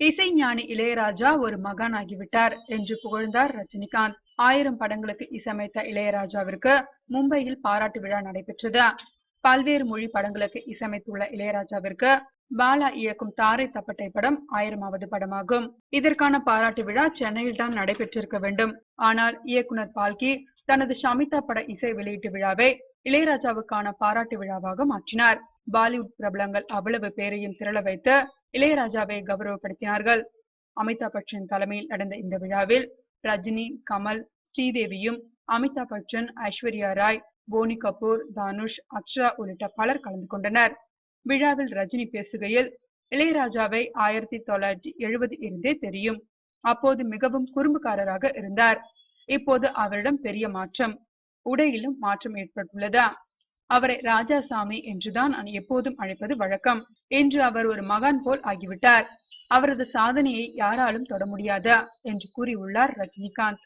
இசைஞானி இளையராஜா ஒரு மகான் ஆகிவிட்டார் என்று புகழ்ந்தார் ரஜினிகாந்த். 1000 படங்களுக்கு இசையமைத்த இளையராஜாவிற்கு மும்பையில் பாராட்டு விழா நடைபெற்றது. பல்வேறு மொழி படங்களுக்கு இசையமைத்துள்ள இளையராஜாவிற்கு பாலா இயக்கும் தாரை தப்பட்டை படம் 1000வது படமாகும். இதற்கான பாராட்டு விழா சென்னையில் தான் நடைபெற்றிருக்க வேண்டும். ஆனால் இயக்குனர் பால்கி தனது ஷமிதா பட இசை வெளியீட்டு விழாவை இளையராஜாவுக்கான பாராட்டு விழாவாக மாற்றினார். பாலிவுட் பிரபலங்கள் அவ்வளவு பேரையும் திரள வைத்து இளையராஜாவை கௌரவப்படுத்தினார்கள். அமிதாப் பச்சன் தலைமையில் நடந்த இந்த விழாவில் ரஜினி, கமல், ஸ்ரீதேவியும், அமிதாப் பச்சன், ஐஸ்வர்யா ராய், போனி கபூர், தனுஷ், அக்ஷரா உள்ளிட்ட பலர் கலந்து கொண்டனர். விழாவில் ரஜினி பேசுகையில், இளையராஜாவை 1970 இருந்தே தெரியும். அப்போது மிகவும் குறும்புக்காரராக இருந்தார். இப்போது அவரிடம் பெரிய மாற்றம், உடையிலும் மாற்றம் ஏற்பட்டுள்ளதா? அவரை ராஜாசாமி என்றுதான் நான் எப்போதும் அழைப்பது வழக்கம். இன்று அவர் ஒரு மகான் போல் ஆகிவிட்டார். அவரது சாதனையை யாராலும் தொட முடியாதா என்று கூறியுள்ளார் ரஜினிகாந்த்.